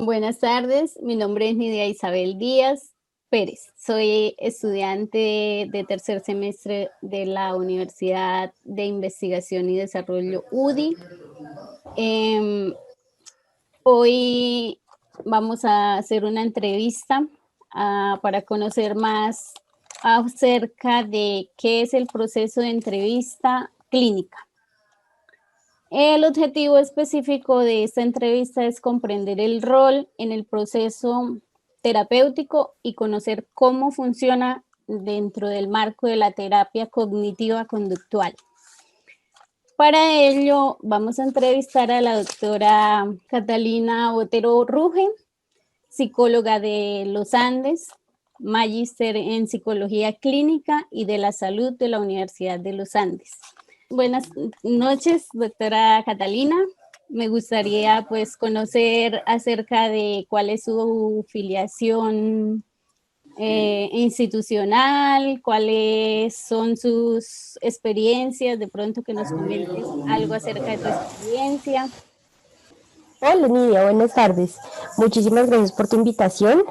Buenas tardes, mi nombre es Nidia Isabel Díaz Pérez. Soy estudiante de tercer semestre de la Universidad de Investigación y Desarrollo UDI. Em, Hoy vamos a hacer una entrevista para conocer más acerca de qué es el proceso de entrevista clínica. El objetivo específico de esta entrevista es comprender el rol en el proceso terapéutico y conocer cómo funciona dentro del marco de la terapia cognitiva conductual. Para ello vamos a entrevistar a la doctora Catalina Botero Ruge, psicóloga de los Andes, magíster en psicología clínica y de la salud de la Universidad de los Andes. Buenas noches, doctora Catalina. Me gustaría pues conocer acerca de cuál es su filiación institucional, cuáles son sus experiencias, de pronto que nos comentes algo acerca de tu experiencia. Hola Nidia, buenas tardes. Muchísimas gracias por tu invitación.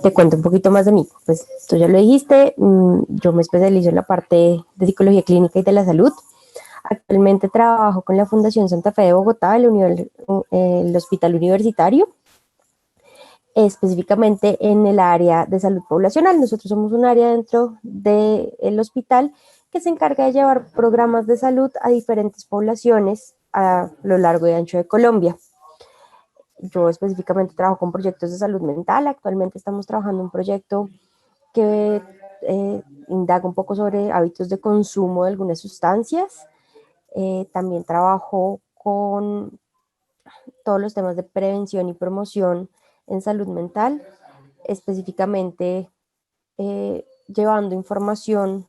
Te cuento un poquito más de mí. Pues tú ya lo dijiste, yo me especializo en la parte de psicología clínica y de la salud. Actualmente trabajo con la Fundación Santa Fe de Bogotá, el Hospital Universitario, específicamente en el área de salud poblacional. Nosotros somos un área dentro del hospital que se encarga de llevar programas de salud a diferentes poblaciones a lo largo y ancho de Colombia. Yo específicamente trabajo con proyectos de salud mental. Actualmente estamos trabajando un proyecto que indaga un poco sobre hábitos de consumo de algunas sustancias. También trabajo con todos los temas de prevención y promoción en salud mental, específicamente llevando información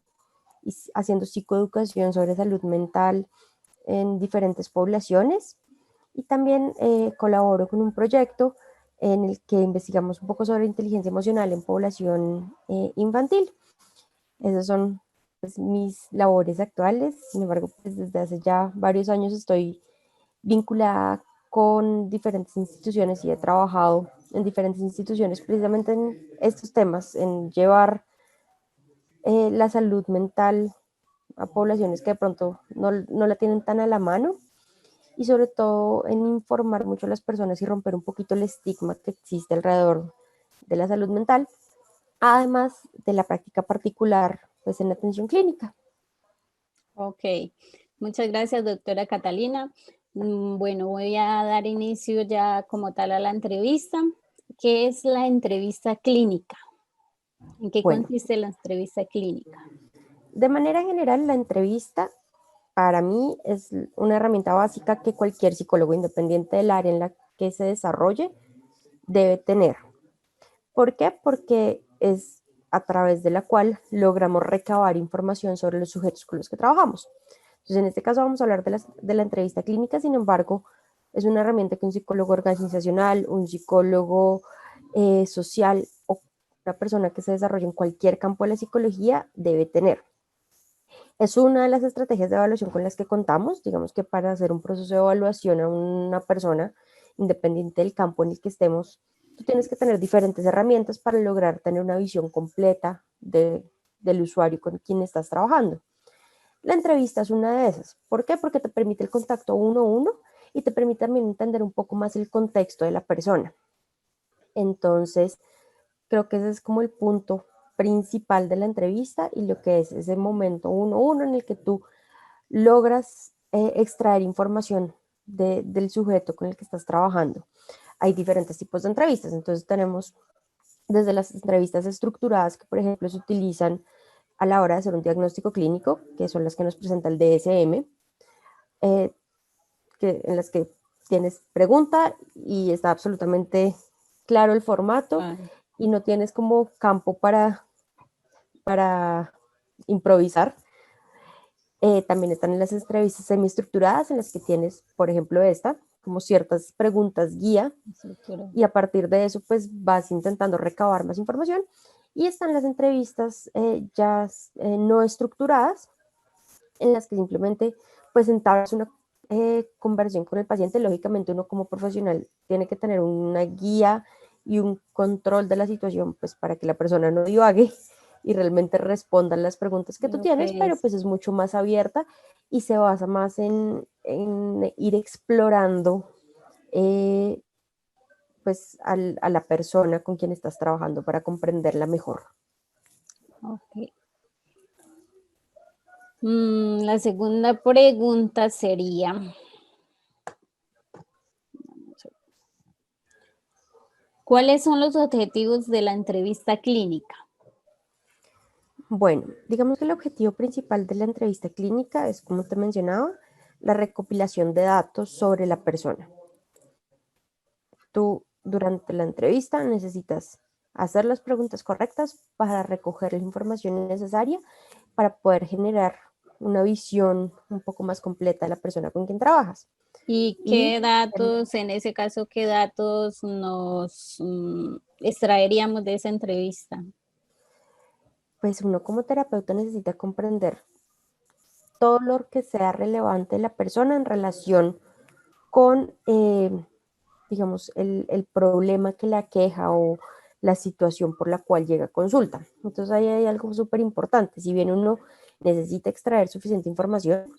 y haciendo psicoeducación sobre salud mental en diferentes poblaciones. Y también colaboro con un proyecto en el que investigamos un poco sobre inteligencia emocional en población infantil. Esas son pues, mis labores actuales. Sin embargo, pues, desde hace ya varios años estoy vinculada con diferentes instituciones y he trabajado en diferentes instituciones precisamente en estos temas, en llevar la salud mental a poblaciones que de pronto no la tienen tan a la mano, y sobre todo en informar mucho a las personas y romper un poquito el estigma que existe alrededor de la salud mental, además de la práctica particular pues en la atención clínica. Ok, muchas gracias, doctora Catalina. Bueno, voy a dar inicio ya como tal a la entrevista. ¿Qué es la entrevista clínica? ¿En qué Bueno, consiste la entrevista clínica? de manera general la entrevista para mí es una herramienta básica que cualquier psicólogo, independiente del área en la que se desarrolle, debe tener. ¿Por qué? Porque es a través de la cual logramos recabar información sobre los sujetos con los que trabajamos. Entonces, en este caso vamos a hablar de la entrevista clínica. Sin embargo, es una herramienta que un psicólogo organizacional, un psicólogo social o una persona que se desarrolla en cualquier campo de la psicología debe tener. Es una de las estrategias de evaluación con las que contamos. Digamos que para hacer un proceso de evaluación a una persona, independiente del campo en el que estemos, tú tienes que tener diferentes herramientas para lograr tener una visión completa del usuario con quien estás trabajando. La entrevista es una de esas. ¿Por qué? Porque te permite el contacto uno a uno y te permite también entender un poco más el contexto de la persona. Entonces, creo que ese es como el punto principal de la entrevista y lo que es ese momento uno a uno en el que tú logras extraer información del sujeto con el que estás trabajando. Hay diferentes tipos de entrevistas, entonces tenemos desde las entrevistas estructuradas que, por ejemplo, se utilizan a la hora de hacer un diagnóstico clínico, que son las que nos presenta el DSM, en las que tienes pregunta y está absolutamente claro el formato Vale. y no tienes como campo para improvisar. También están en las entrevistas semiestructuradas en las que tienes, por ejemplo, como ciertas preguntas guía, Estructura. y a partir de eso pues vas intentando recabar más información. Y están las entrevistas no estructuradas, en las que simplemente pues entablas conversación con el paciente, lógicamente uno como profesional tiene que tener una guía y un control de la situación, pues para que la persona no divague y realmente responda las preguntas que tú tienes, pero pues es mucho más abierta y se basa más en ir explorando pues a la persona con quien estás trabajando para comprenderla mejor. Ok. La segunda pregunta sería, ¿cuáles son los objetivos de la entrevista clínica? Bueno, digamos que el objetivo principal de la entrevista clínica es, como te mencionaba, la recopilación de datos sobre la persona. Tú durante la entrevista necesitas hacer las preguntas correctas para recoger la información necesaria para poder generar una visión un poco más completa de la persona con quien trabajas. ¿Y Y qué datos, en ese caso, qué datos nos extraeríamos de esa entrevista? pues uno como terapeuta necesita comprender todo lo que sea relevante de la persona en relación con, digamos, el problema que la aqueja o la situación por la cual llega a consulta. Entonces ahí hay algo súper importante. Si bien uno necesita extraer suficiente información,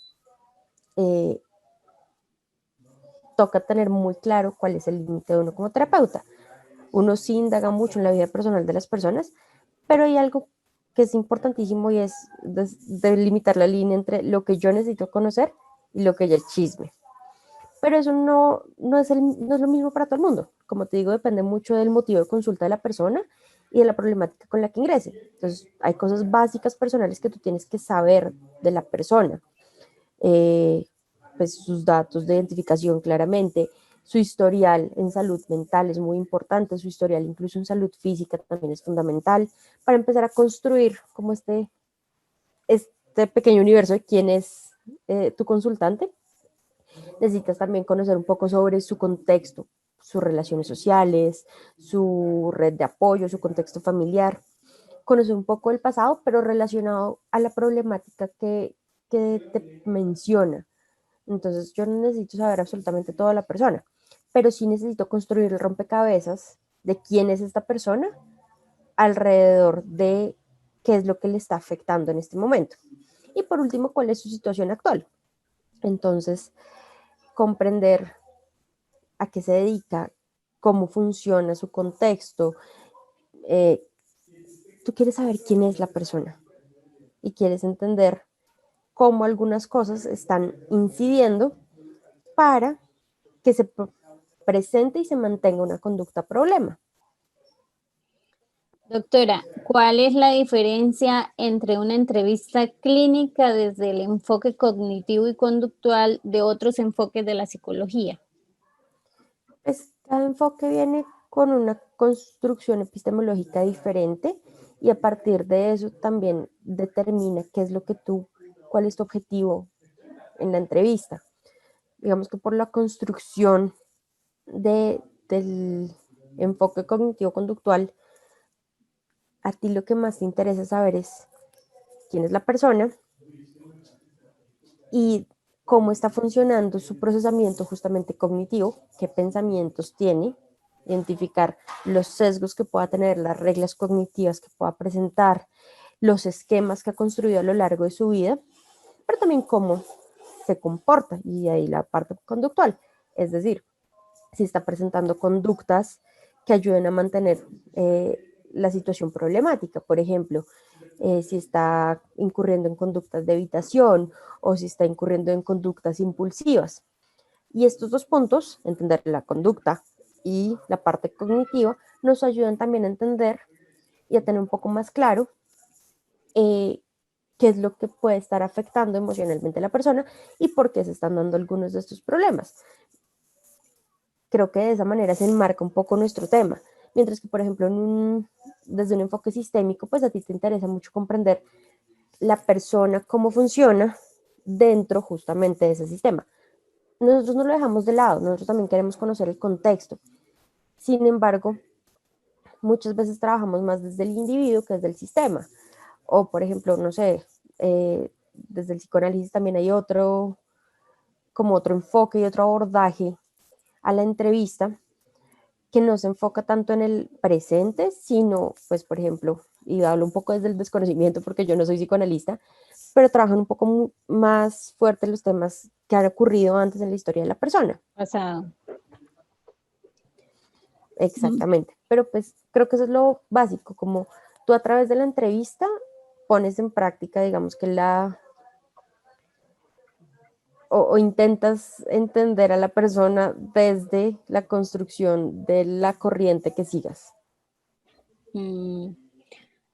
eh, toca tener muy claro cuál es el límite de uno como terapeuta. Uno sí indaga mucho en la vida personal de las personas, pero hay algo que es importantísimo y es delimitar la línea entre lo que yo necesito conocer y lo que ya es chisme. Pero eso no es lo mismo para todo el mundo. Como te digo, depende mucho del motivo de consulta de la persona y de la problemática con la que ingrese. Entonces, hay cosas básicas personales que tú tienes que saber de la persona. Eh, pues sus datos de identificación claramente, su historial en salud mental es muy importante, su historial incluso en salud física también es fundamental para empezar a construir como este pequeño universo de quién es tu consultante. Necesitas también conocer un poco sobre su contexto, sus relaciones sociales, su red de apoyo, su contexto familiar, conocer un poco el pasado, pero relacionado a la problemática que te menciona. Entonces yo no necesito saber absolutamente toda la persona, pero sí necesito construir el rompecabezas de quién es esta persona alrededor de qué es lo que le está afectando en este momento. Y por último, cuál es su situación actual. Entonces, comprender a qué se dedica, cómo funciona su contexto. Eh, Tú quieres saber quién es la persona y quieres entender cómo algunas cosas están incidiendo para que se presente y se mantenga una conducta problema. Doctora, ¿cuál es la diferencia entre una entrevista clínica desde el enfoque cognitivo y conductual de otros enfoques de la psicología? Pues cada enfoque viene con una construcción epistemológica diferente y a partir de eso también determina qué es lo que cuál es tu objetivo en la entrevista. Digamos que por la construcción del enfoque cognitivo-conductual, a ti lo que más te interesa saber es quién es la persona y cómo está funcionando su procesamiento justamente cognitivo, qué pensamientos tiene, identificar los sesgos que pueda tener, las reglas cognitivas que pueda presentar, los esquemas que ha construido a lo largo de su vida, pero también cómo se comporta y ahí la parte conductual, es decir, si está presentando conductas que ayuden a mantener la situación problemática. Por ejemplo, si está incurriendo en conductas de evitación o si está incurriendo en conductas impulsivas. Y estos dos puntos, entender la conducta y la parte cognitiva, nos ayudan también a entender y a tener un poco más claro qué es lo que puede estar afectando emocionalmente a la persona y por qué se están dando algunos de estos problemas. Creo que de esa manera se enmarca un poco nuestro tema. Mientras que, por ejemplo, desde un enfoque sistémico, pues a ti te interesa mucho comprender la persona, cómo funciona dentro justamente de ese sistema. Nosotros no lo dejamos de lado, nosotros también queremos conocer el contexto. Sin embargo, muchas veces trabajamos más desde el individuo que desde el sistema. O, por ejemplo, no sé, desde el psicoanálisis también hay otro como otro enfoque y otro abordaje a la entrevista que no se enfoca tanto en el presente, sino, pues, por ejemplo, y hablo un poco desde el desconocimiento porque yo no soy psicoanalista, pero trabajan un poco más fuerte los temas que han ocurrido antes en la historia de la persona. Pasado. Exactamente, pero pues creo que eso es lo básico, como tú a través de la entrevista pones en práctica, digamos que o intentas entender a la persona desde la construcción de la corriente que sigas.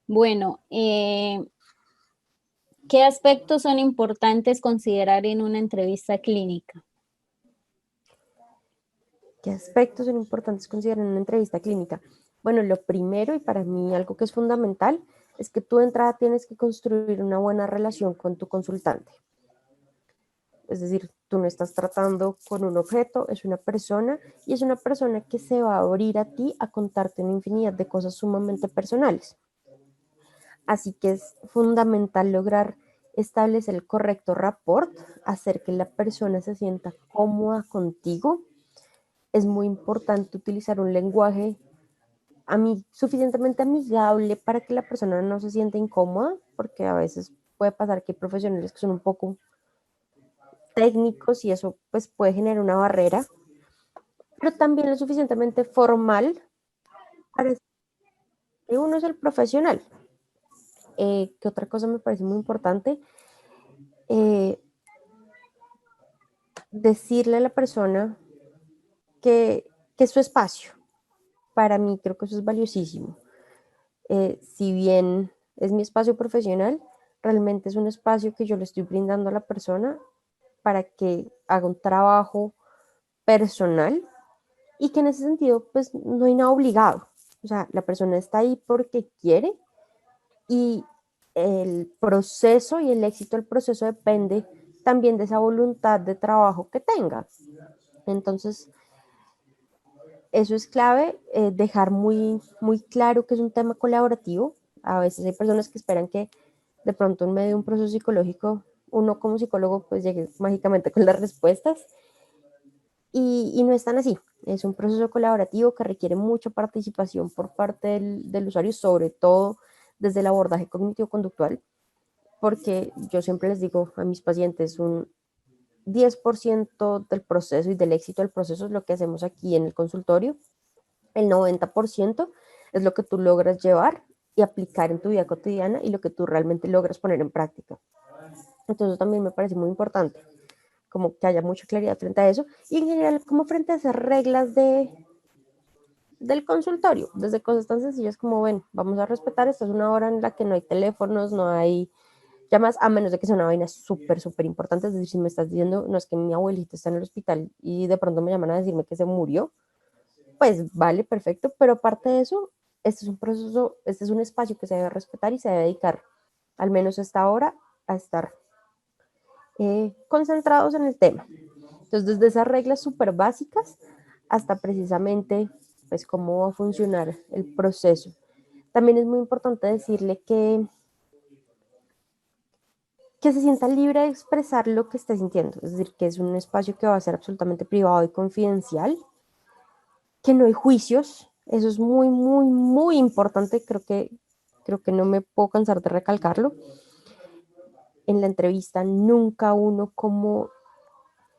Bueno, ¿qué aspectos son importantes considerar en una entrevista clínica? ¿Qué aspectos son importantes considerar en una entrevista clínica? Bueno, lo primero y para mí algo que es fundamental es que tú de entrada tienes que construir una buena relación con tu consultante. Es decir, tú no estás tratando con un objeto, es una persona y es una persona que se va a abrir a ti a contarte una infinidad de cosas sumamente personales. Así que es fundamental lograr establecer el correcto rapport, hacer que la persona se sienta cómoda contigo. Es muy importante utilizar un lenguaje suficientemente amigable para que la persona no se sienta incómoda, porque a veces puede pasar que hay profesionales que son un poco técnicos y eso pues puede generar una barrera, pero también lo suficientemente formal para que uno es el profesional. ¿Qué otra cosa me parece muy importante? Decirle a la persona que es su espacio. Para mí creo que eso es valiosísimo. Si bien es mi espacio profesional, realmente es un espacio que yo le estoy brindando a la persona para que haga un trabajo personal y que en ese sentido pues no hay nada obligado. O sea, la persona está ahí porque quiere y el proceso y el éxito del proceso depende también de esa voluntad de trabajo que tenga. Entonces, eso es clave, dejar muy, muy claro que es un tema colaborativo. A veces hay personas que esperan que de pronto en medio de un proceso psicológico uno como psicólogo pues llegue mágicamente con las respuestas y no es tan así. Es un proceso colaborativo que requiere mucha participación por parte del usuario, sobre todo desde el abordaje cognitivo-conductual, porque yo siempre les digo a mis pacientes, un 10% del proceso y del éxito del proceso es lo que hacemos aquí en el consultorio, el 90% es lo que tú logras llevar y aplicar en tu vida cotidiana y lo que tú realmente logras poner en práctica. Entonces también me parece muy importante como que haya mucha claridad frente a eso y en general como frente a esas reglas del consultorio, desde cosas tan sencillas como, ven, vamos a respetar, esta es una hora en la que no hay teléfonos, no hay llamas, a menos de que sea una vaina súper, súper importante, es decir, si me estás diciendo, no es que mi abuelita está en el hospital y de pronto me llaman a decirme que se murió, pues vale, perfecto, pero aparte de eso, este es un proceso, este es un espacio que se debe respetar y se debe dedicar al menos esta hora a estar concentrados en el tema. Entonces, desde esas reglas súper básicas hasta precisamente, pues, cómo va a funcionar el proceso. También es muy importante decirle que se sienta libre de expresar lo que esté sintiendo, es decir, que es un espacio que va a ser absolutamente privado y confidencial, que no hay juicios, eso es muy, muy, muy importante, creo que no me puedo cansar de recalcarlo. En la entrevista nunca uno como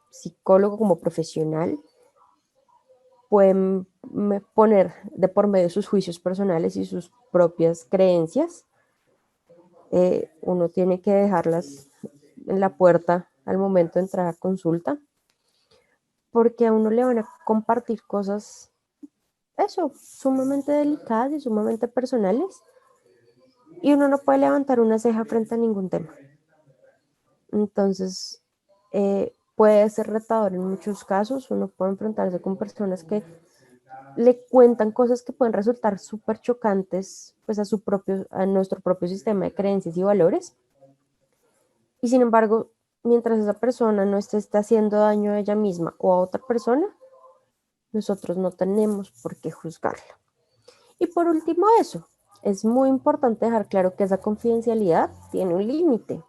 psicólogo, como profesional, pueden poner de por medio sus juicios personales y sus propias creencias. Uno tiene que dejarlas en la puerta al momento de entrar a consulta, porque a uno le van a compartir cosas, eso, sumamente delicadas y sumamente personales, y uno no puede levantar una ceja frente a ningún tema. Entonces, puede ser retador en muchos casos, uno puede enfrentarse con personas que le cuentan cosas que pueden resultar súper chocantes pues a nuestro propio sistema de creencias y valores. Y sin embargo, mientras esa persona no está haciendo daño a ella misma o a otra persona, nosotros no tenemos por qué juzgarla. Y por último eso, es muy importante dejar claro que esa confidencialidad tiene un límite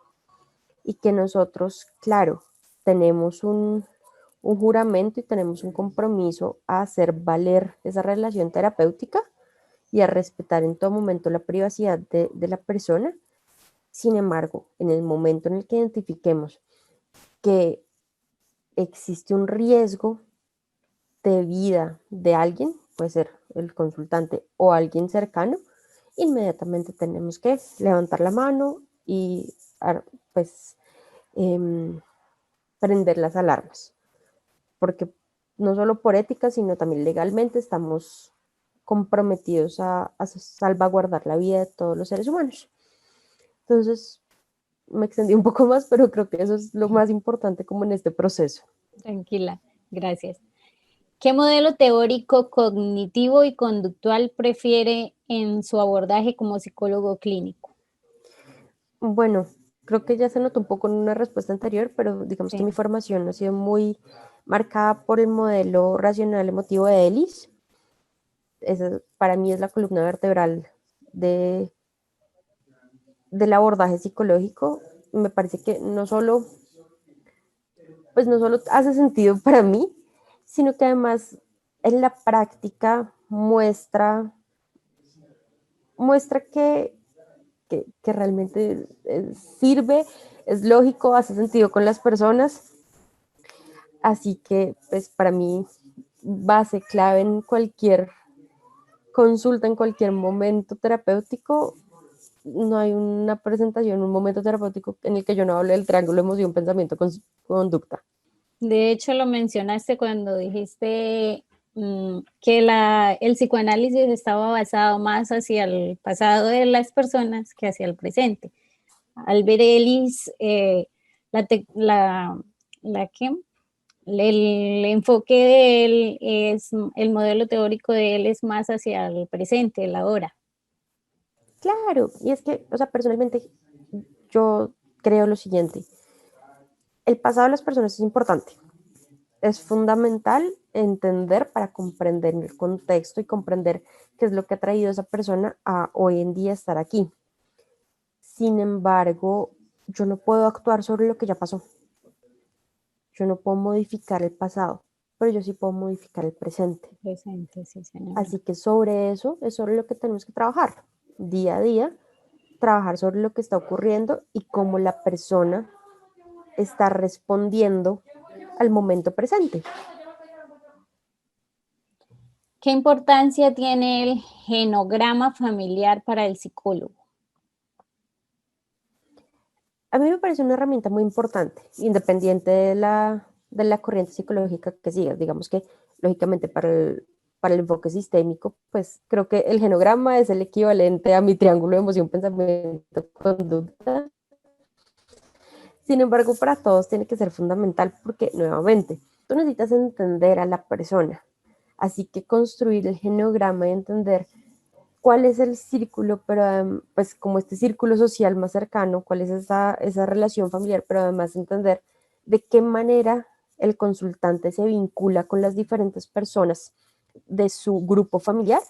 y que nosotros, claro, tenemos un juramento y tenemos un compromiso a hacer valer esa relación terapéutica y a respetar en todo momento la privacidad de la persona. Sin embargo, en el momento en el que identifiquemos que existe un riesgo de vida de alguien, puede ser el consultante o alguien cercano, inmediatamente tenemos que levantar la mano y pues prender las alarmas, porque no solo por ética, sino también legalmente estamos comprometidos a salvaguardar la vida de todos los seres humanos. Entonces, me extendí un poco más, pero creo que eso es lo más importante como en este proceso. Tranquila, gracias. ¿Qué modelo teórico, cognitivo y conductual prefiere en su abordaje como psicólogo clínico? Bueno, creo que ya se notó un poco en una respuesta anterior, pero digamos que Sí. mi formación ha sido muy marcada por el modelo racional emotivo de Ellis. Esa para mí es la columna vertebral de, del abordaje psicológico. Me parece que pues no solo hace sentido para mí, sino que además en la práctica muestra que realmente sirve, es lógico, hace sentido con las personas. Así que, pues para mí, base clave en cualquier consulta, en cualquier momento terapéutico, no hay una presentación, un momento terapéutico en el que yo no hable del triángulo emoción, pensamiento, conducta. De hecho, lo mencionaste cuando dijiste que el psicoanálisis estaba basado más hacia el pasado de las personas que hacia el presente. Albert Ellis, ¿qué? El enfoque de él es, el modelo teórico de él es más hacia el presente, el ahora. Claro, y es que, o sea, personalmente yo creo lo siguiente, el pasado de las personas es importante, es fundamental entender para comprender el contexto y comprender qué es lo que ha traído a esa persona a hoy en día estar aquí. Sin embargo, yo no puedo actuar sobre lo que ya pasó. Yo no puedo modificar el pasado, pero yo sí puedo modificar el presente. Presente, sí, señora. Así que sobre eso es sobre lo que tenemos que trabajar día a día, trabajar sobre lo que está ocurriendo y cómo la persona está respondiendo al momento presente. ¿Qué importancia tiene el genograma familiar para el psicólogo? A mí me parece una herramienta muy importante, independiente de la corriente psicológica que sigas. Digamos que, lógicamente, para el enfoque sistémico, pues creo que el genograma es el equivalente a mi triángulo de emoción, pensamiento, conducta. Sin embargo, para todos tiene que ser fundamental porque, nuevamente, tú necesitas entender a la persona. Así que construir el genograma y entender cuál es el círculo, pero pues como este círculo social más cercano, cuál es esa relación familiar, pero además entender de qué manera el consultante se vincula con las diferentes personas de su grupo familiar,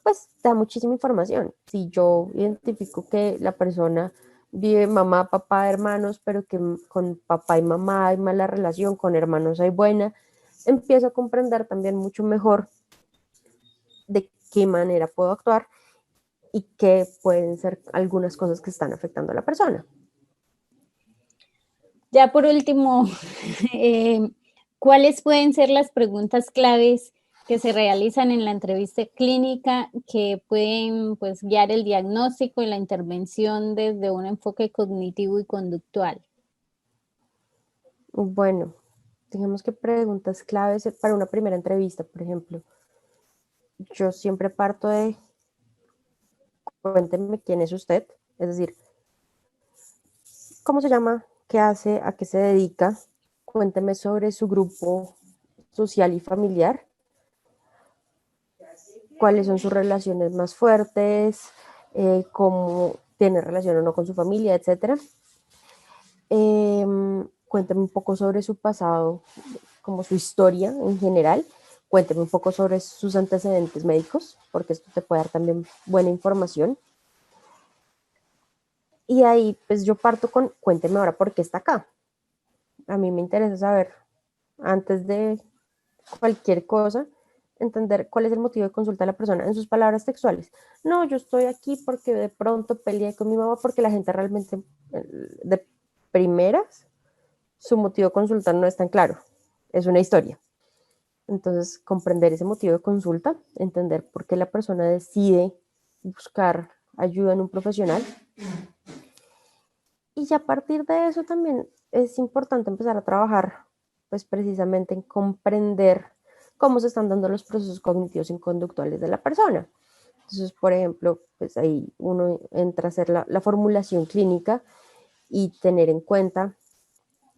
pues da muchísima información. Si yo identifico que la persona vive mamá, papá, hermanos, pero que con papá y mamá hay mala relación, con hermanos hay buena, empiezo a comprender también mucho mejor de qué manera puedo actuar y qué pueden ser algunas cosas que están afectando a la persona. Ya por último, ¿cuáles pueden ser las preguntas claves que se realizan en la entrevista clínica que pueden pues, guiar el diagnóstico y la intervención desde un enfoque cognitivo y conductual? Bueno, digamos que preguntas claves para una primera entrevista, por ejemplo. Yo siempre parto de cuénteme quién es usted, es decir, cómo se llama, qué hace, a qué se dedica, cuénteme sobre su grupo social y familiar, cuáles son sus relaciones más fuertes, cómo tiene relación o no con su familia, etcétera. Cuénteme un poco sobre su pasado, como su historia en general. Cuénteme un poco sobre sus antecedentes médicos, porque esto te puede dar también buena información. Y ahí, pues yo parto con, cuénteme ahora por qué está acá. a mí me interesa saber, antes de cualquier cosa, entender cuál es el motivo de consulta de la persona en sus palabras textuales. No, yo estoy aquí porque de pronto peleé con mi mamá, porque la gente realmente, de primeras, su motivo de consulta no es tan claro, es una historia. Entonces, comprender ese motivo de consulta, entender por qué la persona decide buscar ayuda en un profesional. Y ya a partir de eso también es importante empezar a trabajar, pues precisamente en comprender cómo se están dando los procesos cognitivos y conductuales de la persona. Entonces, por ejemplo, pues ahí uno entra a hacer la formulación clínica y tener en cuenta,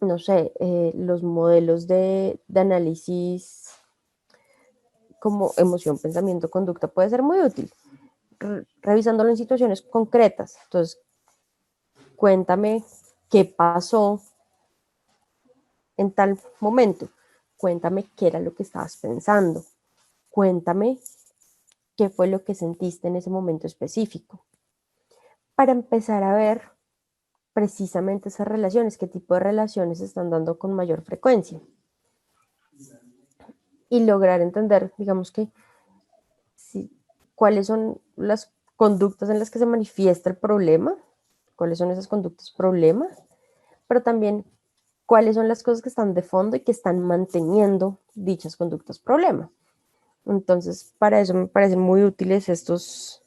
no sé, los modelos de análisis como emoción, pensamiento, conducta puede ser muy útil, revisándolo en situaciones concretas. Entonces, cuéntame qué pasó en tal momento, cuéntame qué era lo que estabas pensando, cuéntame qué fue lo que sentiste en ese momento específico, para empezar a ver precisamente esas relaciones, qué tipo de relaciones se están dando con mayor frecuencia y lograr entender, digamos que, si, cuáles son las conductas en las que se manifiesta el problema, cuáles son esas conductas problema, pero también cuáles son las cosas que están de fondo y que están manteniendo dichas conductas problema. Entonces, para eso me parecen muy útiles estos,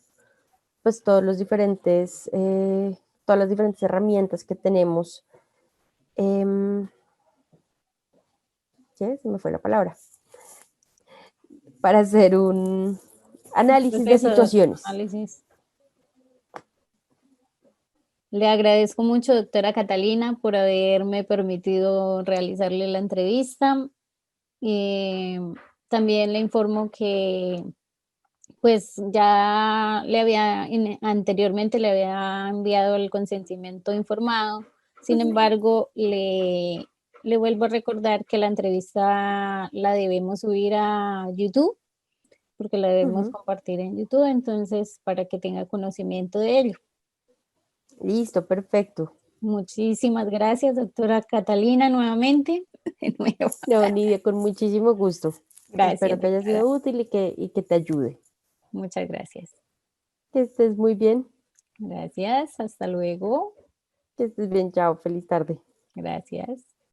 pues todos los diferentes, todas las diferentes herramientas que tenemos. ¿Sí? Se me fue la palabra. Para hacer un análisis de Proceso de situaciones. análisis. Le agradezco mucho, doctora Catalina, por haberme permitido realizarle la entrevista. Eh, También le informo que pues ya anteriormente le había enviado el consentimiento informado. Sin embargo, le vuelvo a recordar que la entrevista la debemos subir a YouTube, porque la debemos Ujú. compartir en YouTube, entonces para que tenga conocimiento de ello. Listo, perfecto. Muchísimas gracias, doctora Catalina, nuevamente. De nuevo. No, Nidia, con muchísimo gusto. Gracias, Espero que haya doctora. sido útil y que te ayude. Muchas gracias. Que estés muy bien. Gracias, hasta luego. Que estés bien. Chao. Feliz tarde. Gracias.